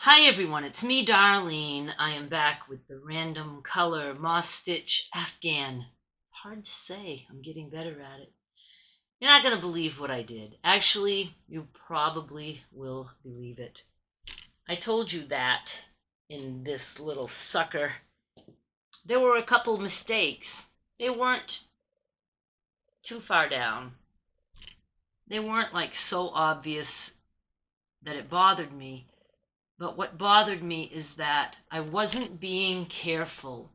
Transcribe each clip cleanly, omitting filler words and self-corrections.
Hi everyone, it's me, Darlene. I am back with the random color moss stitch Afghan. Hard to say, I'm getting better at it. You're not going to believe what I did. Actually, you probably will believe it. I told you that in this little sucker. There were a couple mistakes. They weren't too far down. They weren't like so obvious that it bothered me. But what bothered me is that I wasn't being careful.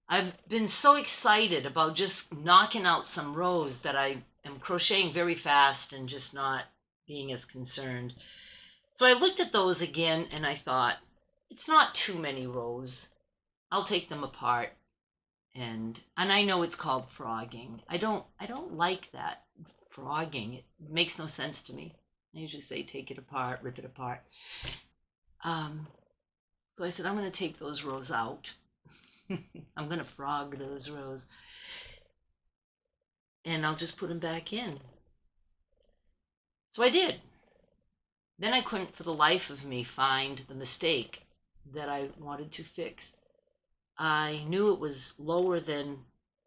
I've been so excited about just knocking out some rows that I am crocheting very fast and just not being as concerned. So I looked at those again and I thought, it's not too many rows. I'll take them apart. And I know it's called frogging. I don't like that frogging. It makes no sense to me. I usually say take it apart, rip it apart. So I said, I'm going to take those rows out. I'm going to frog those rows. And I'll just put them back in. So I did. Then I couldn't for the life of me find the mistake that I wanted to fix. I knew it was lower than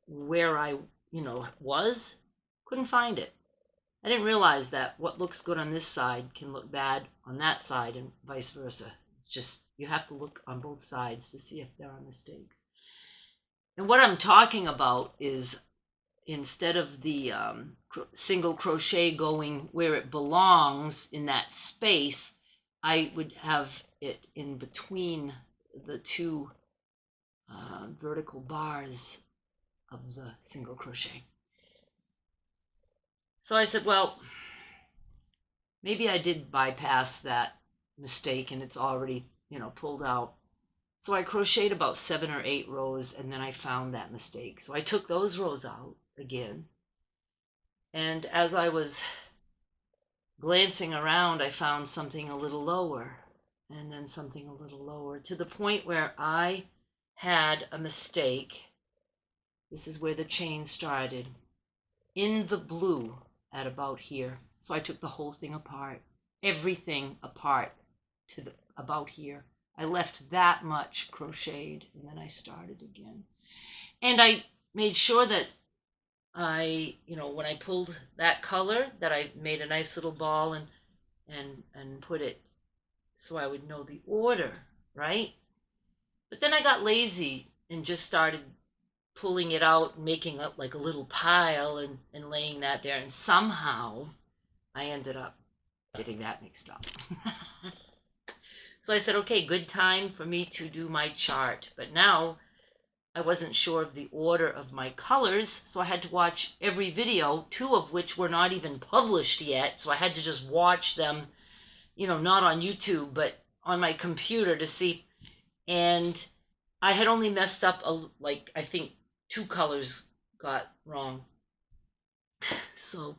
where I, was. Couldn't find it. I didn't realize that what looks good on this side can look bad on that side and vice versa. It's just, you have to look on both sides to see if there are mistakes. And what I'm talking about is instead of the single crochet going where it belongs in that space, I would have it in between the two vertical bars of the single crochet. So I said, well, maybe I did bypass that mistake and it's already, pulled out. So I crocheted about 7 or 8 rows and then I found that mistake. So I took those rows out again. And as I was glancing around, I found something a little lower and then something a little lower to the point where I had a mistake. This is where the chain started, in the blue at about here. So I took the whole thing apart, everything apart to about here. I left that much crocheted and then I started again. And I made sure that when I pulled that color, that I made a nice little ball and put it so I would know the order, right? But then I got lazy and just started pulling it out and making up like a little pile and laying that there. And somehow I ended up getting that mixed up. So I said, okay, good time for me to do my chart. But now I wasn't sure of the order of my colors, so I had to watch every video, 2 of which were not even published yet. So I had to just watch them, not on YouTube, but on my computer to see. And I had only messed up, I think 2 colors got wrong. So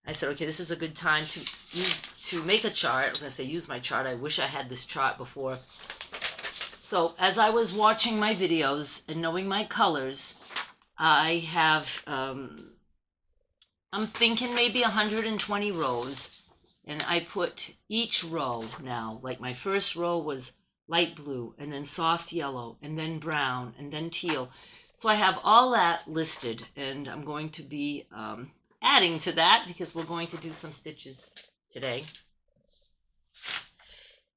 I said, okay, this is a good time to make a chart. I was going to say use my chart. I wish I had this chart before. So as I was watching my videos and knowing my colors, I have, I'm thinking maybe 120 rows. And I put each row now, like my first row was light blue, and then soft yellow, and then brown, and then teal. So I have all that listed, and I'm going to be adding to that because we're going to do some stitches today.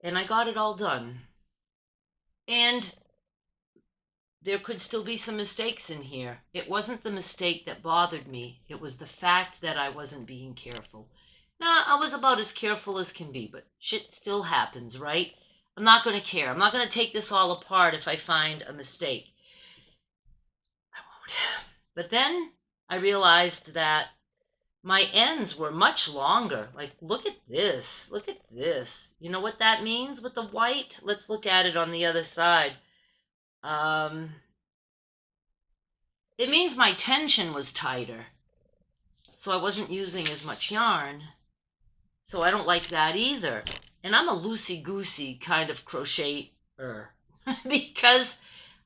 And I got it all done. And there could still be some mistakes in here. It wasn't the mistake that bothered me. It was the fact that I wasn't being careful. Now, I was about as careful as can be, but shit still happens, right? I'm not going to care. I'm not going to take this all apart if I find a mistake. I won't. But then I realized that my ends were much longer. Like, look at this. Look at this. You know what that means with the white? Let's look at it on the other side. It means my tension was tighter. So I wasn't using as much yarn. So I don't like that either. And I'm a loosey-goosey kind of crocheter because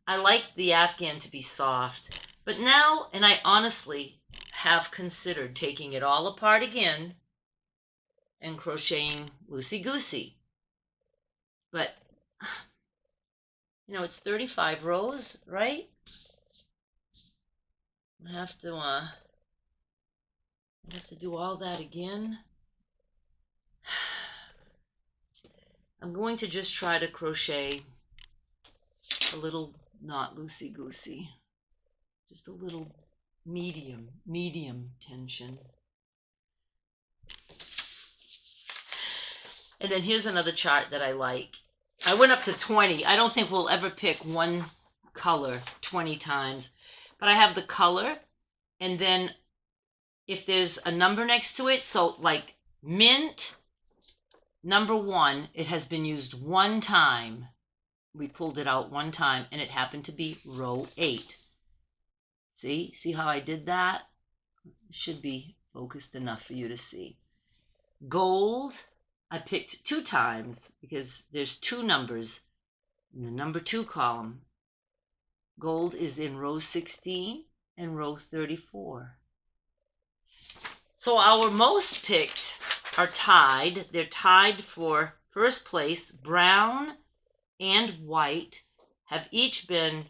I like the Afghan to be soft. But now, and I honestly have considered taking it all apart again and crocheting loosey-goosey. But, it's 35 rows, right? I have to do all that again. I'm going to just try to crochet a little, not loosey-goosey, just a little medium tension. And then here's another chart that I like. I went up to 20. I don't think we'll ever pick one color 20 times, but I have the color, and then if there's a number next to it, so like mint number 1, it has been used one time. We pulled it out one time, and it happened to be row 8. See how I did that? It should be focused enough for you to see. Gold, I picked 2 times because there's 2 numbers in the number 2 column. Gold is in row 16 and row 34. So our most picked are tied. They're tied for first place. Brown and white have each been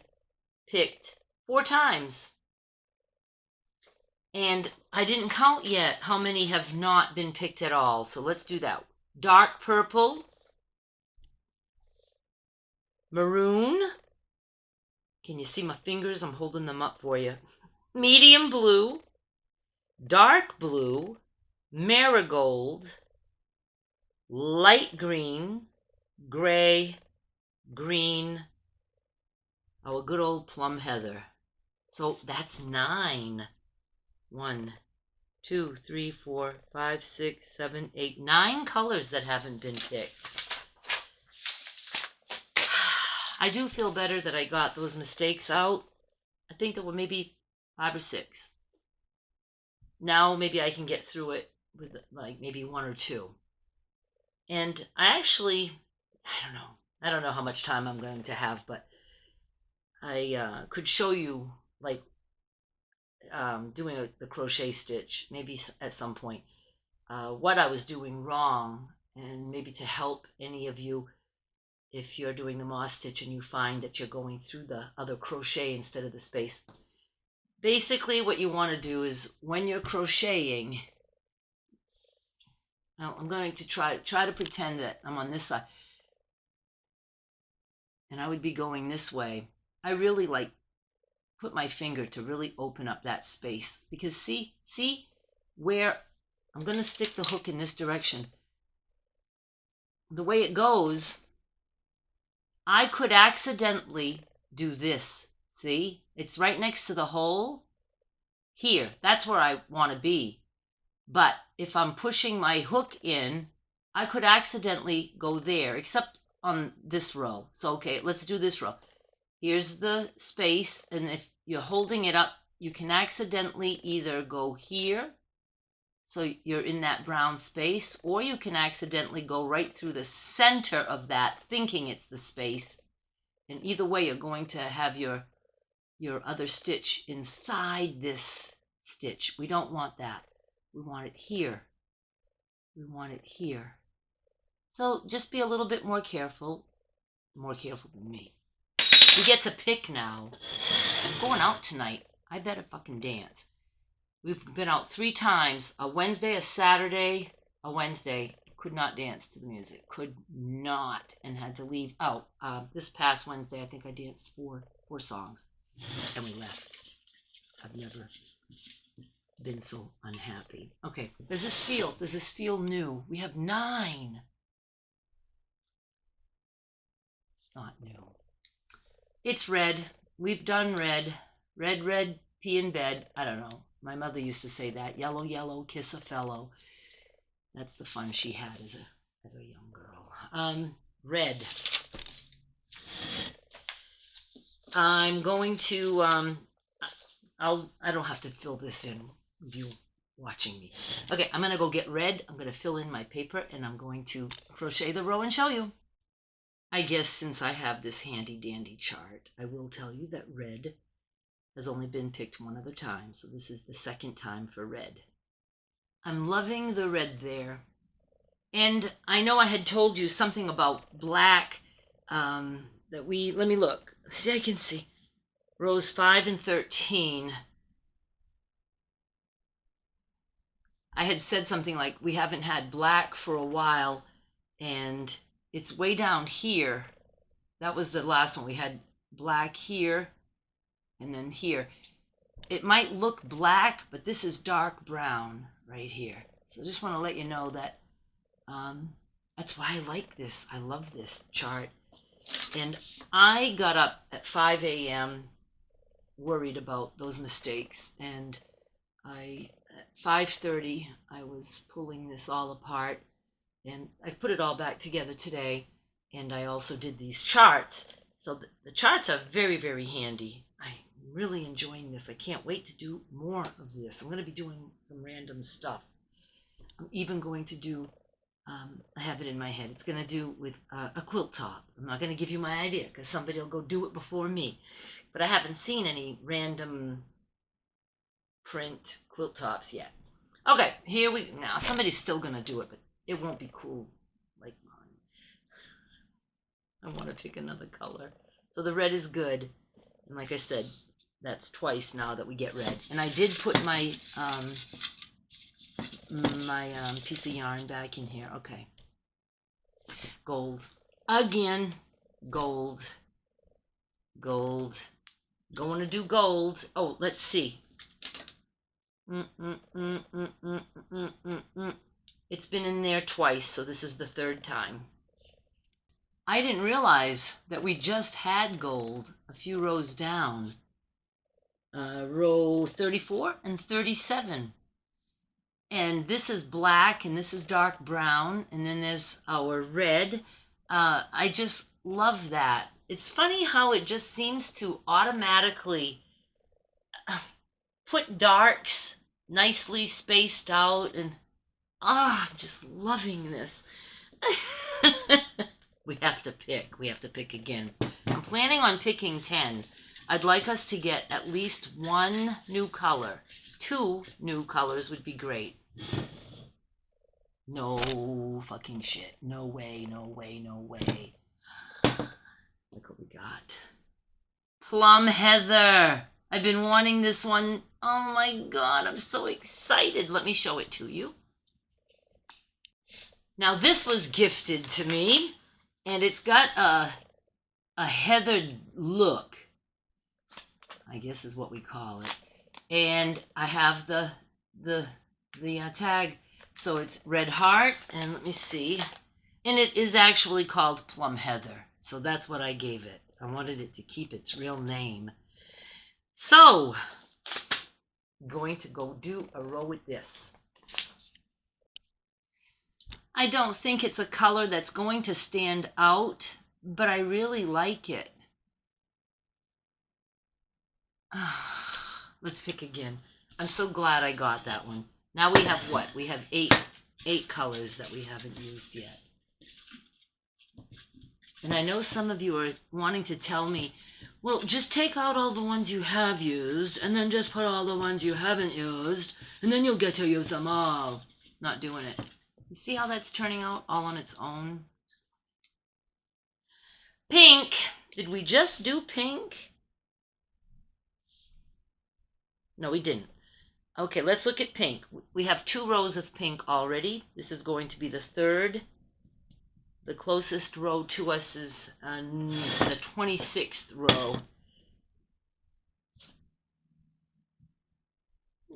picked 4 times. And I didn't count yet how many have not been picked at all. So let's do that. Dark purple, maroon. Can you see my fingers? I'm holding them up for you. Medium blue, dark blue, marigold, light green, gray, green, our good old plum heather. So that's 9. 1, 2, 3, 4, 5, 6, 7, 8, 9 colors that haven't been picked. I do feel better that I got those mistakes out. I think there were maybe 5 or 6. Now maybe I can get through it with like maybe 1 or 2. And I don't know how much time I'm going to have, but I could show you like doing the crochet stitch maybe at some point, what I was doing wrong, and maybe to help any of you if you're doing the moss stitch and you find that you're going through the other crochet instead of the space. Basically what you want to do is when you're crocheting, now I'm going to try to pretend that I'm on this side and I would be going this way. I really like put my finger to really open up that space, because see where I'm going to stick the hook in this direction. The way it goes, I could accidentally do this. See, it's right next to the hole here. That's where I want to be. But if I'm pushing my hook in, I could accidentally go there, except on this row. So okay, let's do this row. Here's the space, and if you're holding it up, you can accidentally either go here, so you're in that brown space, or you can accidentally go right through the center of that, thinking it's the space. And either way, you're going to have your other stitch inside this stitch. We don't want that. We want it here. We want it here. So just be a little bit more careful than me. We get to pick now. I'm going out tonight. I better fucking dance. We've been out 3 times. A Wednesday, a Saturday, a Wednesday. Could not dance to the music. Could not. And had to leave out. This past Wednesday, I think I danced 4 songs. And we left. I've never been so unhappy. Okay. Does this feel new? We have 9. Not new. It's red. We've done red. Red, pee in bed. I don't know. My mother used to say that. Yellow, kiss a fellow. That's the fun she had as a young girl. Red. I'm going to, I don't have to fill this in with you watching me. Okay, I'm going to go get red. I'm going to fill in my paper, and I'm going to crochet the row and show you. I guess since I have this handy dandy chart, I will tell you that red has only been picked 1 other time, so this is the 2nd time for red. I'm loving the red there. And I know I had told you something about black, that let me look. See, I can see rows 5 and 13. I had said something like, we haven't had black for a while, and it's way down here. That was the last one. We had black here and then here. It might look black, but this is dark brown right here. So I just want to let you know that that's why I like this. I love this chart. And I got up at 5 a.m. worried about those mistakes, and at 5:30 I was pulling this all apart, and I put it all back together today, and I also did these charts. So the charts are very, very handy. I'm really enjoying this. I can't wait to do more of this. I'm going to be doing some random stuff. I'm even going to do, I have it in my head, it's going to do with a quilt top. I'm not going to give you my idea because somebody will go do it before me. But I haven't seen any random print quilt tops yet. Okay, here we now. Somebody's still going to do it, but it won't be cool like mine. I want to pick another color. So the red is good. And like I said, that's twice now that we get red. And I did put my piece of yarn back in here. Okay. Gold. Again. Gold. Gold. Going to do gold. Oh, let's see. It's been in there twice, so this is the third time. I didn't realize that we just had gold a few rows down. Row 34 and 37. And this is black, and this is dark brown, and then there's our red. I just love that. It's funny how it just seems to automatically put darks nicely spaced out, and I'm just loving this. We have to pick again. I'm planning on picking 10. I'd like us to get at least one new color. 2 new colors would be great. No fucking shit. No way, no way, no way. Look what we got. Plum Heather. I've been wanting this one. Oh my God, I'm so excited. Let me show it to you. Now this was gifted to me, and it's got a heathered look, I guess is what we call it. And I have the tag, so it's red heart, and let me see. And it is actually called Plum Heather, so that's what I gave it. I wanted it to keep its real name. So, I'm going to go do a row with this. I don't think it's a color that's going to stand out, but I really like it. Let's pick again. I'm so glad I got that one. Now we have what? We have eight colors that we haven't used yet. And I know some of you are wanting to tell me, well, just take out all the ones you have used, and then just put all the ones you haven't used, and then you'll get to use them all. Not doing it. You see how that's turning out all on its own? Pink. Did we just do pink? No, we didn't. Okay, let's look at pink. We have 2 rows of pink already. This is going to be the third. The closest row to us is the 26th row.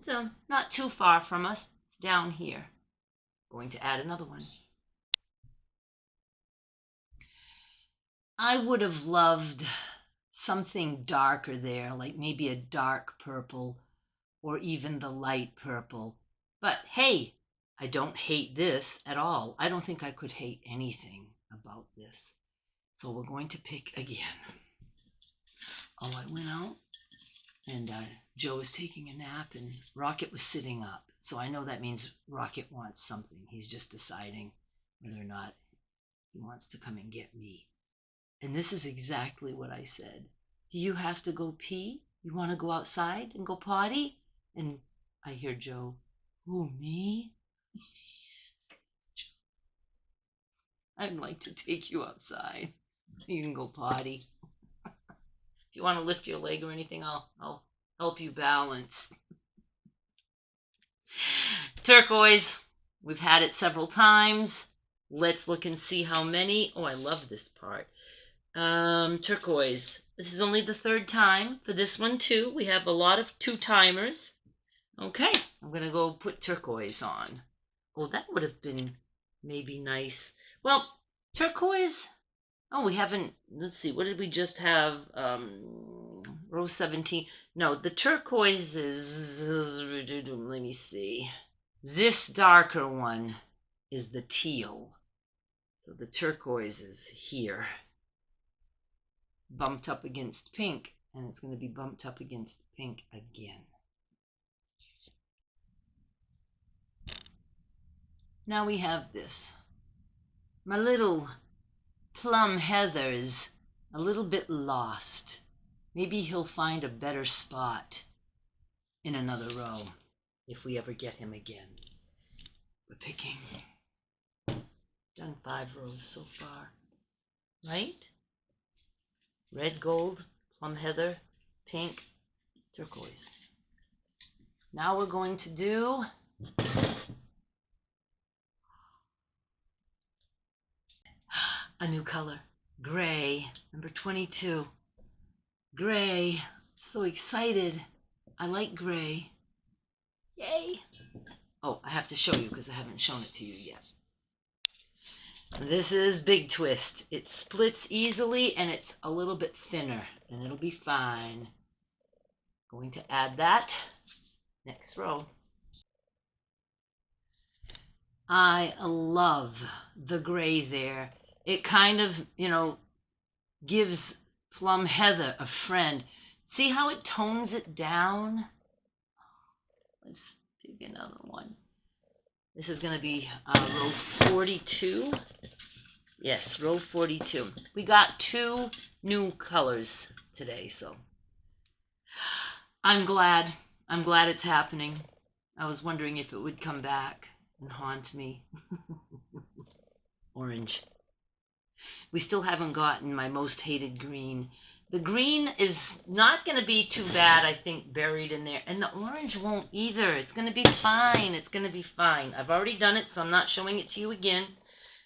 So not too far from us, down here. Going to add another one. I would have loved something darker there, like maybe a dark purple or even the light purple. But hey, I don't hate this at all. I don't think I could hate anything about this. So we're going to pick again. Oh, I went out, and Joe was taking a nap, and Rocket was sitting up. So I know that means Rocket wants something. He's just deciding whether or not he wants to come and get me. And this is exactly what I said. Do you have to go pee? You want to go outside and go potty? And I hear Joe, who, me? I'd like to take you outside. You can go potty. If you want to lift your leg or anything, I'll help you balance. Turquoise. We've had it several times. Let's look and see how many. Oh, I love this part. Turquoise. This is only the third time for this one too. We have a lot of 2-timers. Okay, I'm gonna go put turquoise on. Oh, that would have been maybe nice. Well, turquoise. Oh, we haven't. Let's see. What did we just have? Row 17. No, the turquoise is. Let me see. This darker one is the teal. So the turquoise is here, bumped up against pink, and it's going to be bumped up against pink again. Now we have this. My little plum heather is a little bit lost. Maybe he'll find a better spot in another row if we ever get him again. We're picking. Done 5 rows so far, right? Red, gold, plum heather, pink, turquoise. Now we're going to do a new color, gray, number 22. Gray, so excited. I like gray. Yay! Oh, I have to show you because I haven't shown it to you yet. This is Big Twist. It splits easily and it's a little bit thinner and it'll be fine. Going to add that next row. I love the gray there. It kind of, gives plum heather a friend. See how it tones it down? Let's pick another one. This is going to be row 42. Yes, row 42. We got 2 new colors today, so I'm glad. I'm glad it's happening. I was wondering if it would come back and haunt me. Orange. We still haven't gotten my most hated green. The green is not going to be too bad, I think, buried in there. And the orange won't either. It's going to be fine. It's going to be fine. I've already done it, so I'm not showing it to you again.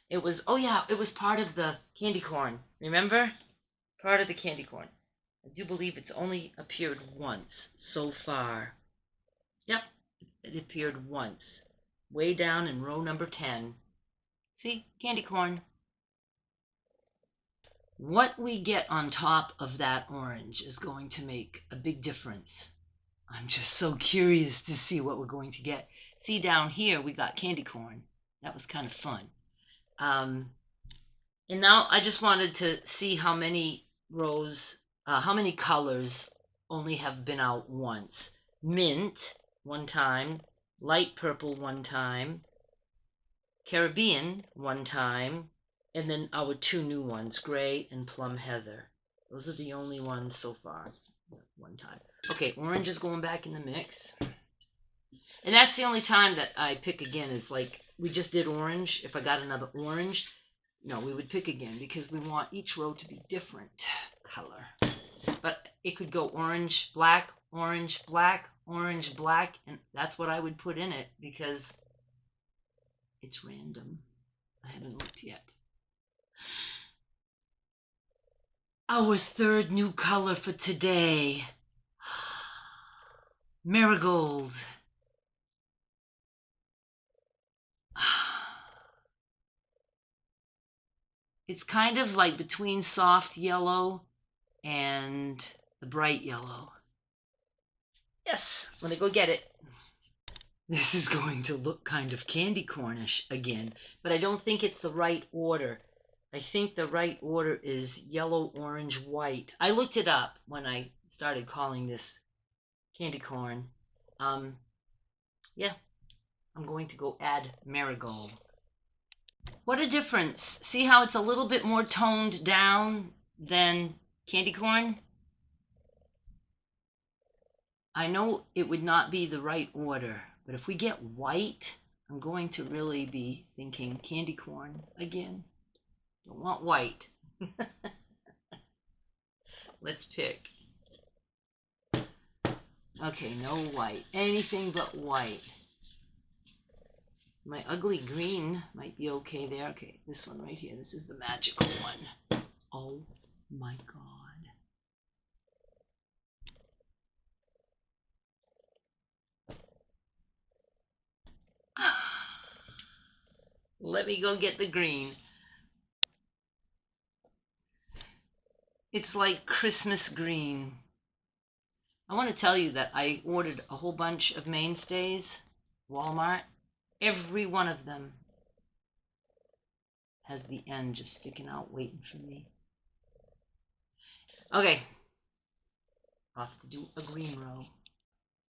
It was, oh yeah, it was part of the candy corn. Remember? Part of the candy corn. I do believe it's only appeared once so far. Yep, it appeared once. Way down in row number 10. See? Candy corn. What we get on top of that orange is going to make a big difference. I'm just so curious to see what we're going to get. See, down here we got candy corn. That was kind of fun. And now I just wanted to see how many rows, how many colors only have been out once. Mint, 1 time. Light purple, 1 time. Caribbean, 1 time. And then our 2 new ones, gray and plum heather. Those are the only ones so far. 1 time. Okay, orange is going back in the mix. And that's the only time that I pick again is like, we just did orange. If I got another orange, no, we would pick again because we want each row to be different color. But it could go orange, black, orange, black, orange, black. And that's what I would put in it because it's random. I haven't looked yet. Our 3rd new color for today. Marigold. It's kind of like between soft yellow and the bright yellow. Yes, let me go get it. This is going to look kind of candy cornish again, but I don't think it's the right order. I think the right order is yellow, orange, white. I looked it up when I started calling this candy corn. Yeah, I'm going to go add marigold. What a difference. See how it's a little bit more toned down than candy corn? I know it would not be the right order, but if we get white, I'm going to really be thinking candy corn again. Don't want white. Let's pick. Okay, no white. Anything but white. My ugly green might be okay there. Okay, this one right here. This is the magical one. Oh my God. Let me go get the green. It's like Christmas green. I want to tell you that I ordered a whole bunch of mainstays, Walmart. Every one of them has the end just sticking out waiting for me. Okay, off to do a green row.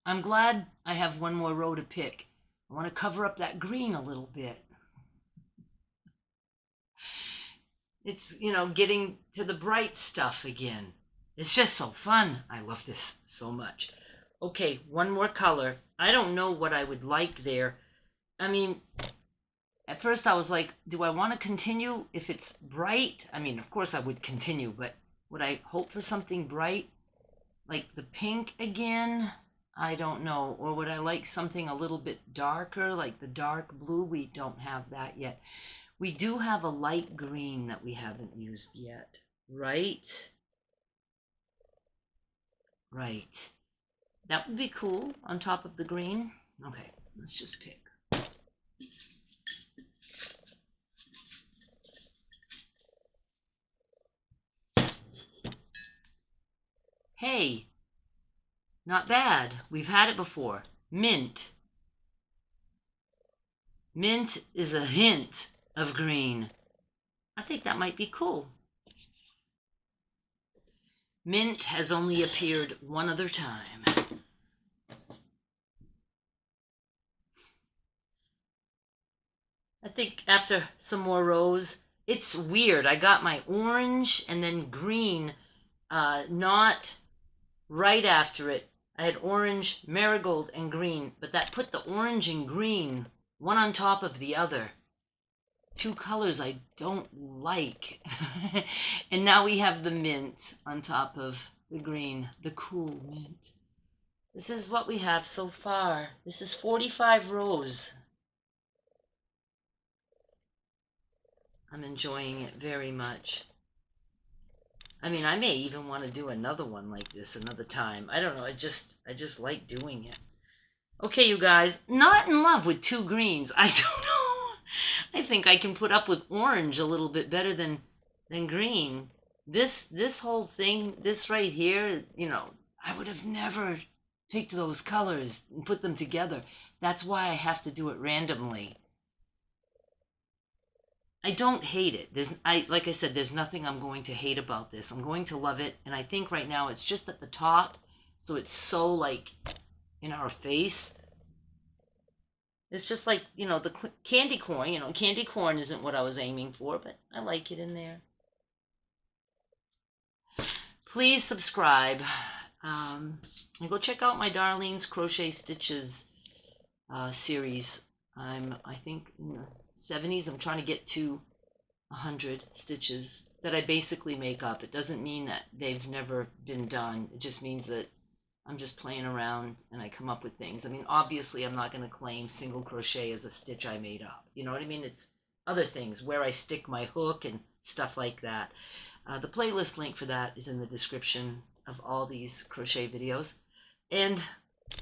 I'm glad I have one more row to pick. I want to cover up that green a little bit. It's, you know, getting to the bright stuff again. It's just so fun. I love this so much. Okay, one more color. I don't know what I would like there. I mean, at first I was like, do I want to continue if it's bright? I mean, of course I would continue, but would I hope for something bright? Like the pink again? I don't know. Or would I like something a little bit darker, like the dark blue? We don't have that yet. We do have a light green that we haven't used yet, right? Right. That would be cool on top of the green. Okay, let's just pick. Hey, not bad. We've had it before. Mint. Mint is a hint of green. I think that might be cool. Mint has only appeared one other time. I think after some more rows, it's weird. I got my orange and then green, not right after it. I had orange, marigold, and green, but that put the orange and green one on top of the other. Two colors I don't like. And now we have the mint on top of the green, the cool mint. This is what we have so far. This is 45 rows. I'm enjoying it very much. I mean, I may even want to do another one like this another time. I don't know. I just like doing it. Okay, you guys, not in love with two greens. I don't know. I think I can put up with orange a little bit better than green. This whole thing, this right here, you know, I would have never picked those colors and put them together. That's why I have to do it randomly. I don't hate it. Like I said, there's nothing I'm going to hate about this. I'm going to love it, and I think right now it's just at the top, so it's so like in our face. It's just like, you know, the candy corn. You know, candy corn isn't what I was aiming for, but I like it in there. Please subscribe. And go check out my Darlene's Crochet Stitches series. I think in the 70s. I'm trying to get to 100 stitches that I basically make up. It doesn't mean that they've never been done. It just means that I'm just playing around and I come up with things. I mean, obviously I'm not going to claim single crochet as a stitch I made up. You know what I mean? It's other things, where I stick my hook and stuff like that. The playlist link for that is in the description of all these crochet videos. And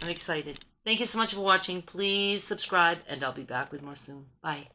I'm excited. Thank you so much for watching. Please subscribe, and I'll be back with more soon. Bye.